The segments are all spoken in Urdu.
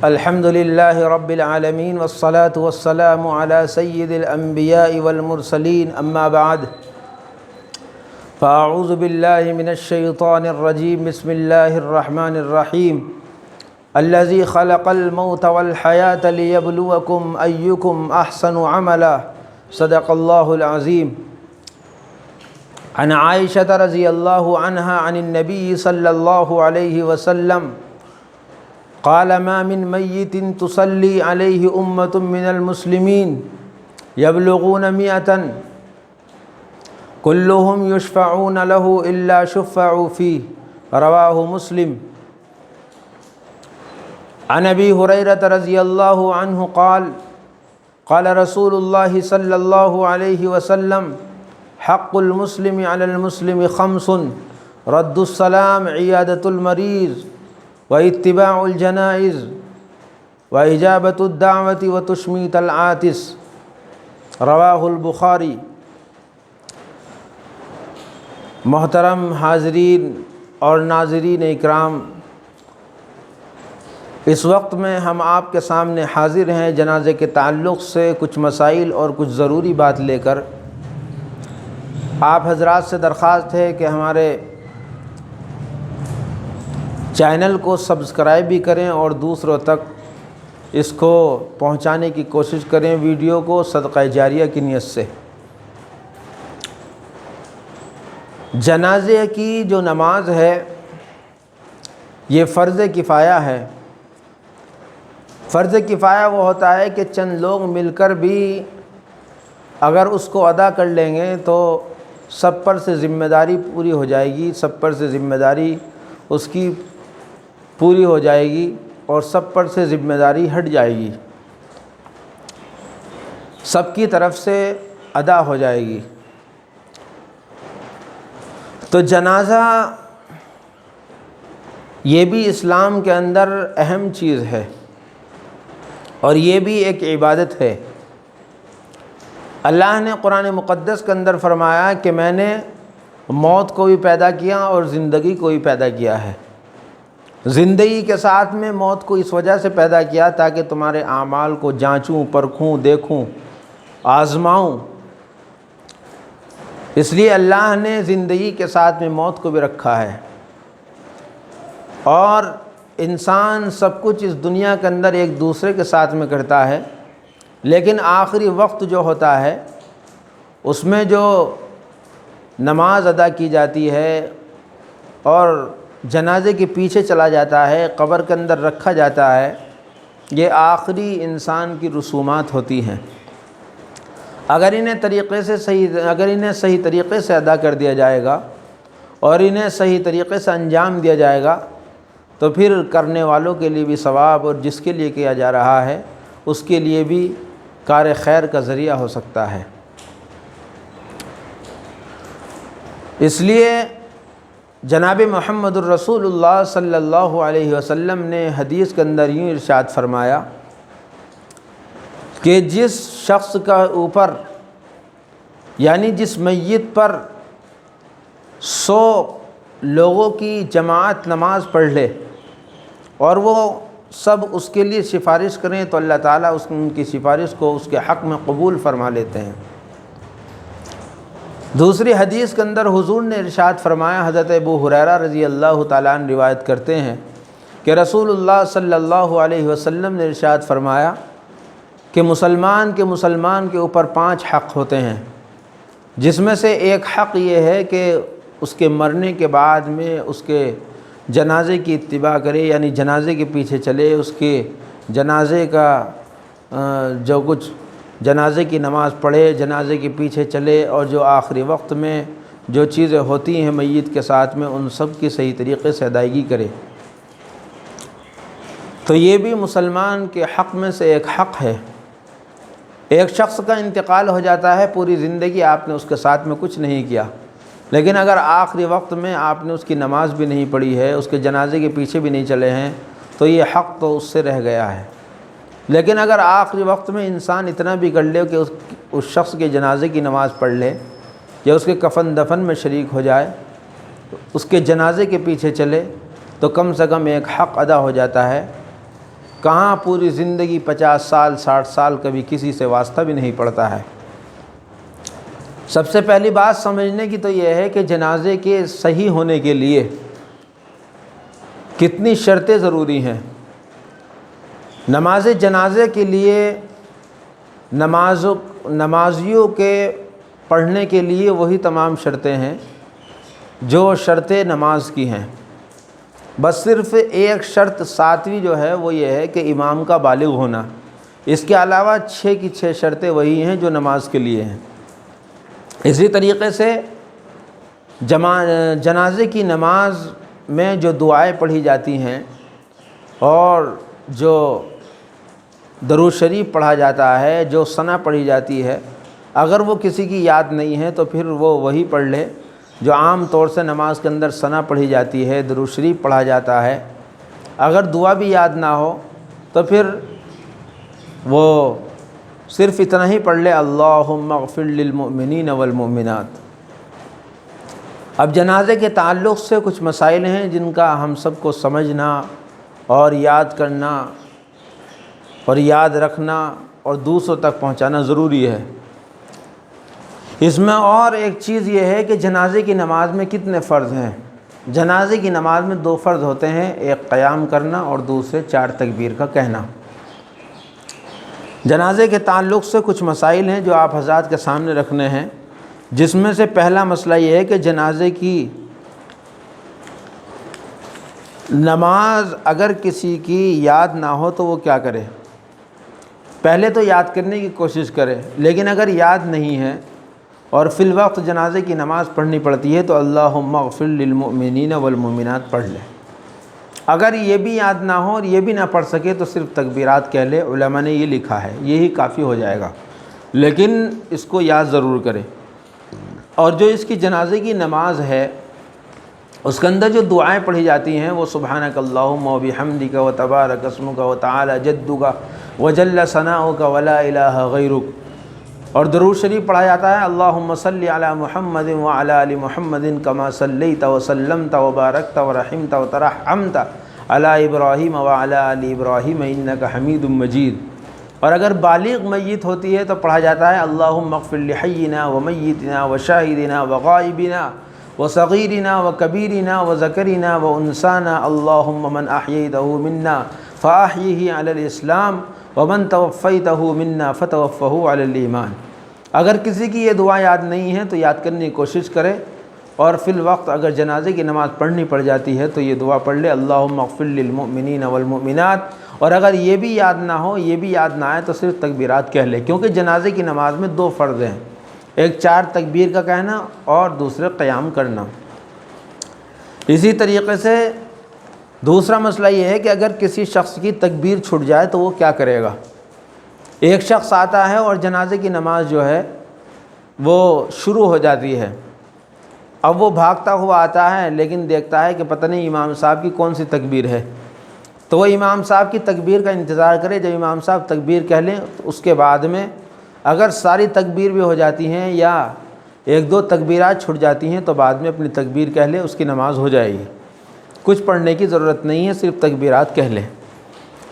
الحمد للہ رب العالمین والصلاة والسلام علی سید الانبیاء والمرسلین اما بعد فاعوذ باللہ من الشیطان الرجیم بسم اللہ الرحمن الرحیم الذی خلق الموت والحیاة لیبلوکم ایکم احسن عملا صدق اللہ العظیم عن عائشة رضی اللہ عنہا عن النبی صلی اللہ علیہ وسلم قال ما من میت تصلی علیہ امت من المسلمین یبلغون مئة کلهم یشفعون له الا شفعوا فیہ رواہ مسلم عن ابی ہریرہ رضی اللہ عنہ قال قال رسول اللہ صلی اللہ علیہ وسلم حق المسلم علی المسلم خمس رد السلام عیادۃ المریض واتباع الجنائز واجابۃ الدعوۃ وتشمیت العاطس رواہ البخاری۔ محترم حاضرین اور ناظرین اکرام، اس وقت میں ہم آپ کے سامنے حاضر ہیں جنازے کے تعلق سے کچھ مسائل اور کچھ ضروری بات لے کر۔ آپ حضرات سے درخواست ہے کہ ہمارے چینل کو سبسکرائب بھی کریں اور دوسروں تک اس کو پہنچانے کی کوشش کریں، ویڈیو کو صدقہ جاریہ کی نیت سے۔ جنازے کی جو نماز ہے یہ فرض کفایہ ہے۔ فرض کفایہ وہ ہوتا ہے کہ چند لوگ مل کر بھی اگر اس کو ادا کر لیں گے تو سب پر سے ذمہ داری پوری ہو جائے گی، سب پر سے ذمہ داری اس کی پوری ہو جائے گی اور سب پر سے ذمہ داری ہٹ جائے گی، سب کی طرف سے ادا ہو جائے گی۔ تو جنازہ یہ بھی اسلام کے اندر اہم چیز ہے اور یہ بھی ایک عبادت ہے۔ اللہ نے قرآن مقدس کے اندر فرمایا کہ میں نے موت کو بھی پیدا کیا اور زندگی کو بھی پیدا کیا ہے۔ زندگی کے ساتھ میں موت کو اس وجہ سے پیدا کیا تاکہ تمہارے اعمال کو جانچوں، پرکھوں، دیکھوں، آزماؤں۔ اس لیے اللہ نے زندگی کے ساتھ میں موت کو بھی رکھا ہے، اور انسان سب کچھ اس دنیا کے اندر ایک دوسرے کے ساتھ میں کرتا ہے، لیکن آخری وقت جو ہوتا ہے اس میں جو نماز ادا کی جاتی ہے اور جنازے کے پیچھے چلا جاتا ہے، قبر کے اندر رکھا جاتا ہے، یہ آخری انسان کی رسومات ہوتی ہیں۔ اگر انہیں صحیح طریقے سے ادا کر دیا جائے گا اور انہیں صحیح طریقے سے انجام دیا جائے گا تو پھر کرنے والوں کے لیے بھی ثواب اور جس کے لیے کیا جا رہا ہے اس کے لیے بھی کار خیر کا ذریعہ ہو سکتا ہے۔ اس لیے جناب محمد الرسول اللہ صلی اللہ علیہ وسلم نے حدیث کے اندر یوں ارشاد فرمایا کہ جس شخص کا اوپر یعنی جس میت پر 100 لوگوں کی جماعت نماز پڑھ لے اور وہ سب اس کے لیے سفارش کریں تو اللہ تعالیٰ ان کی سفارش کو اس کے حق میں قبول فرما لیتے ہیں۔ دوسری حدیث کے اندر حضور نے ارشاد فرمایا، حضرت ابو ہریرہ رضی اللہ تعالیٰ عنہ روایت کرتے ہیں کہ رسول اللہ صلی اللہ علیہ وسلم نے ارشاد فرمایا کہ مسلمان کے اوپر 5 حق ہوتے ہیں، جس میں سے ایک حق یہ ہے کہ اس کے مرنے کے بعد میں اس کے جنازے کی اتباع کرے، یعنی جنازے کے پیچھے چلے، اس کے جنازے کا جو کچھ جنازے کی نماز پڑھے، جنازے کے پیچھے چلے، اور جو آخری وقت میں جو چیزیں ہوتی ہیں میت کے ساتھ میں ان سب کی صحیح طریقے سے ادائیگی کرے۔ تو یہ بھی مسلمان کے حق میں سے ایک حق ہے۔ ایک شخص کا انتقال ہو جاتا ہے، پوری زندگی آپ نے اس کے ساتھ میں کچھ نہیں کیا، لیکن اگر آخری وقت میں آپ نے اس کی نماز بھی نہیں پڑھی ہے، اس کے جنازے کے پیچھے بھی نہیں چلے ہیں تو یہ حق تو اس سے رہ گیا ہے۔ لیکن اگر آخری وقت میں انسان اتنا بھی کر لے کہ اس شخص کے جنازے کی نماز پڑھ لے یا اس کے کفن دفن میں شریک ہو جائے، اس کے جنازے کے پیچھے چلے، تو کم سے کم ایک حق ادا ہو جاتا ہے کہاں پوری زندگی 50 سال 60 سال کبھی کسی سے واسطہ بھی نہیں پڑتا ہے۔ سب سے پہلی بات سمجھنے کی تو یہ ہے کہ جنازے کے صحیح ہونے کے لیے کتنی شرطیں ضروری ہیں۔ نماز جنازے کے لیے نمازیوں کے پڑھنے کے لیے وہی تمام شرطیں ہیں جو شرطیں نماز کی ہیں، بس صرف ایک شرط ساتویں جو ہے وہ یہ ہے کہ امام کا بالغ ہونا۔ اس کے علاوہ 6 کی 6 شرطیں وہی ہیں جو نماز کے لیے ہیں۔ اسی طریقے سے جنازے کی نماز میں جو دعائیں پڑھی جاتی ہیں اور جو درود شریف پڑھا جاتا ہے، جو ثنا پڑھی جاتی ہے، اگر وہ کسی کی یاد نہیں ہے تو پھر وہ وہی پڑھ لے جو عام طور سے نماز کے اندر ثنا پڑھی جاتی ہے، درود شریف پڑھا جاتا ہے۔ اگر دعا بھی یاد نہ ہو تو پھر وہ صرف اتنا ہی پڑھ لے، اللہم اغفر للمؤمنین والمؤمنات۔ اب جنازے کے تعلق سے کچھ مسائل ہیں جن کا ہم سب کو سمجھنا اور یاد کرنا اور یاد رکھنا اور دوسروں تک پہنچانا ضروری ہے۔ اس میں اور ایک چیز یہ ہے کہ جنازے کی نماز میں کتنے فرض ہیں۔ جنازے کی نماز میں 2 فرض ہوتے ہیں، ایک قیام کرنا اور دوسرے 4 تکبیر کا کہنا۔ جنازے کے تعلق سے کچھ مسائل ہیں جو آپ حضرات کے سامنے رکھنے ہیں، جس میں سے پہلا مسئلہ یہ ہے کہ جنازے کی نماز اگر کسی کی یاد نہ ہو تو وہ کیا کرے۔ پہلے تو یاد کرنے کی کوشش کرے، لیکن اگر یاد نہیں ہے اور فی الوقت جنازے کی نماز پڑھنی پڑتی ہے تو اللہم اغفر للمؤمنین والمؤمنات پڑھ لے۔ اگر یہ بھی یاد نہ ہو اور یہ بھی نہ پڑھ سکے تو صرف تکبیرات کہہ لے، علماء نے یہ لکھا ہے، یہی کافی ہو جائے گا، لیکن اس کو یاد ضرور کرے۔ اور جو اس کی جنازے کی نماز ہے اس کے اندر جو دعائیں پڑھی جاتی ہیں وہ سبحانک اللہم و بحمدک و تبارک اسمک و تعالی جدک و جل ثناؤک ولا الہ غیرک، اور درود شریف پڑھا جاتا ہے اللہم صلی علی محمد وعلی آل محمد کما صلیت وسلمت وبارکت ورحمت وترحمت علی ابراہیم وعلی آل ابراہیم انک حمید مجید۔ اور اگر بالغ میت ہوتی ہے تو پڑھا جاتا ہے اللہم اغفر لحینا ومیتنا وشاہدنا وغائبنا وصغیرنا وکبیرنا وذکرنا وانسانا اللہم من احییتہ منا فاحیہ علی الاسلام ومن توفیتہ منا فتوفہ علی الایمان۔ اگر کسی کی یہ دعا یاد نہیں ہے تو یاد کرنے کی کوشش کرے، اور فی الوقت اگر جنازے کی نماز پڑھنی پڑ جاتی ہے تو یہ دعا پڑھ لے اللہم اغفر للمؤمنین والمؤمنات۔ اور اگر یہ بھی یاد نہ ہو، یہ بھی یاد نہ آئے تو صرف تکبیرات کہہ لے، کیونکہ جنازے کی نماز میں 2 فرض ہیں، ایک 4 تکبیر کا کہنا اور دوسرے قیام کرنا۔ اسی طریقے سے دوسرا مسئلہ یہ ہے کہ اگر کسی شخص کی تکبیر چھٹ جائے تو وہ کیا کرے گا۔ ایک شخص آتا ہے اور جنازے کی نماز جو ہے وہ شروع ہو جاتی ہے، اب وہ بھاگتا ہوا آتا ہے لیکن دیکھتا ہے کہ پتہ نہیں امام صاحب کی کون سی تکبیر ہے، تو وہ امام صاحب کی تکبیر کا انتظار کرے۔ جب امام صاحب تکبیر کہہ لیں تو اس کے بعد میں اگر ساری تکبیر بھی ہو جاتی ہیں یا 1-2 تکبیرات چھٹ جاتی ہیں تو بعد میں اپنی تکبیر کہہ لے، اس کی نماز ہو جائے گی، کچھ پڑھنے کی ضرورت نہیں ہے، صرف تکبیرات کہہ لے۔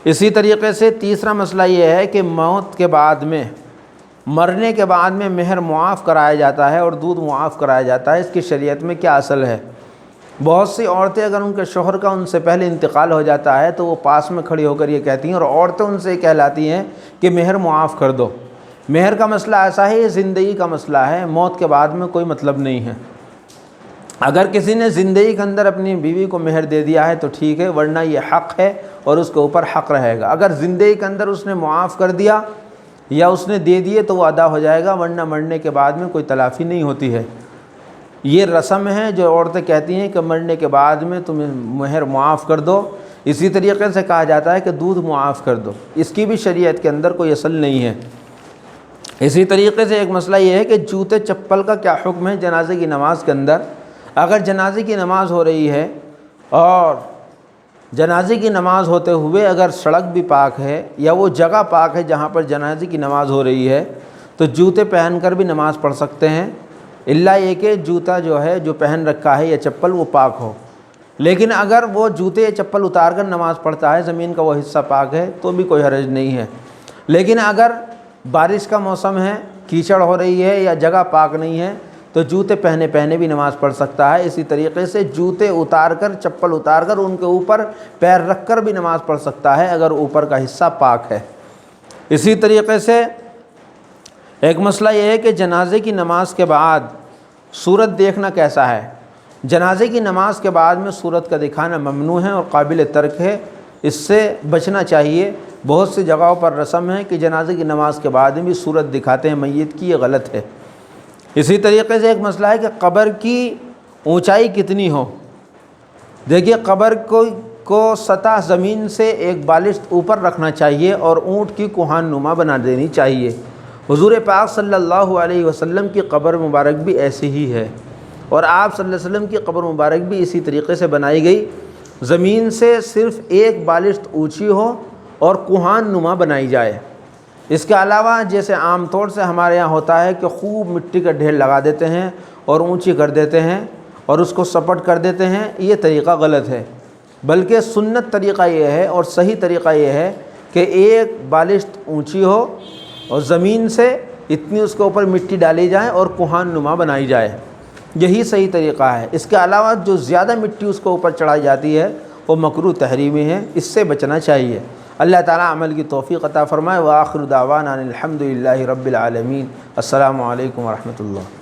اسی طریقے سے تیسرا مسئلہ یہ ہے کہ موت کے بعد میں، مرنے کے بعد میں مہر معاف کرایا جاتا ہے اور دودھ معاف کرایا جاتا ہے، اس کی شریعت میں کیا اصل ہے۔ بہت سی عورتیں اگر ان کے شوہر کا ان سے پہلے انتقال ہو جاتا ہے تو وہ پاس میں کھڑی ہو کر یہ کہتی ہیں، اور عورتیں ان سے یہ کہلاتی ہیں کہ مہر معاف کر دو۔ مہر کا مسئلہ ایسا ہے، یہ زندگی کا مسئلہ ہے، موت کے بعد میں کوئی مطلب نہیں ہے۔ اگر کسی نے زندگی کے اندر اپنی بیوی کو مہر دے دیا ہے تو ٹھیک ہے، ورنہ یہ حق ہے اور اس کے اوپر حق رہے گا۔ اگر زندگی کے اندر اس نے معاف کر دیا یا اس نے دے دیے تو وہ ادا ہو جائے گا، ورنہ مرنے کے بعد میں کوئی تلافی نہیں ہوتی ہے۔ یہ رسم ہے جو عورتیں کہتی ہیں کہ مرنے کے بعد میں تم مہر معاف کر دو۔ اسی طریقے سے کہا جاتا ہے کہ دودھ معاف کر دو، اس کی بھی شریعت کے اندر کوئی اصل نہیں ہے۔ اسی طریقے سے ایک مسئلہ یہ ہے کہ جوتے چپل کا کیا حکم ہے جنازے کی نماز کے اندر۔ اگر جنازے کی نماز ہو رہی ہے اور جنازے کی نماز ہوتے ہوئے اگر سڑک بھی پاک ہے یا وہ جگہ پاک ہے جہاں پر جنازے کی نماز ہو رہی ہے تو جوتے پہن کر بھی نماز پڑھ سکتے ہیں، الا یہ کہ جوتا جو ہے جو پہن رکھا ہے یا چپل وہ پاک ہو۔ لیکن اگر وہ جوتے چپل اتار کر نماز پڑھتا ہے، زمین کا وہ حصہ پاک ہے، تو بھی کوئی حرج نہیں ہے۔ لیکن اگر بارش کا موسم ہے، کیچڑ ہو رہی ہے یا جگہ پاک نہیں ہے، تو جوتے پہنے بھی نماز پڑھ سکتا ہے۔ اسی طریقے سے جوتے اتار کر، چپل اتار کر ان کے اوپر پیر رکھ کر بھی نماز پڑھ سکتا ہے اگر اوپر کا حصہ پاک ہے۔ اسی طریقے سے ایک مسئلہ یہ ہے کہ جنازے کی نماز کے بعد صورت دیکھنا کیسا ہے۔ جنازے کی نماز کے بعد میں صورت کا دکھانا ممنوع ہے اور قابل ترک ہے، اس سے بچنا چاہیے۔ بہت سی جگہوں پر رسم ہے کہ جنازے کی نماز کے بعد بھی صورت دکھاتے ہیں میت کی، یہ غلط ہے۔ اسی طریقے سے ایک مسئلہ ہے کہ قبر کی اونچائی کتنی ہو۔ دیکھیے، قبر کو سطح زمین سے ایک بالشت اوپر رکھنا چاہیے اور اونٹ کی کوہان نما بنا دینی چاہیے۔ حضور پاک صلی اللہ علیہ وسلم کی قبر مبارک بھی ایسی ہی ہے، اور آپ صلی اللہ علیہ وسلم کی قبر مبارک بھی اسی طریقے سے بنائی گئی، زمین سے صرف ایک بالشت اونچی ہو اور کوہان نما بنائی جائے۔ اس کے علاوہ جیسے عام طور سے ہمارے یہاں ہوتا ہے کہ خوب مٹی کا ڈھیر لگا دیتے ہیں اور اونچی کر دیتے ہیں اور اس کو سپٹ کر دیتے ہیں، یہ طریقہ غلط ہے۔ بلکہ سنت طریقہ یہ ہے اور صحیح طریقہ یہ ہے کہ ایک بالشت اونچی ہو اور زمین سے اتنی اس کے اوپر مٹی ڈالی جائے اور کوہان نما بنائی جائے، یہی صحیح طریقہ ہے۔ اس کے علاوہ جو زیادہ مٹی اس کے اوپر چڑھائی جاتی ہے وہ مکروہ تحریمی ہے، اس سے بچنا چاہیے۔ اللہ تعالیٰ عمل کی توفیق عطا فرمائے۔ وآخر دعوانا ان الحمد للہ رب العالمین۔ السلام علیکم ورحمۃ اللہ۔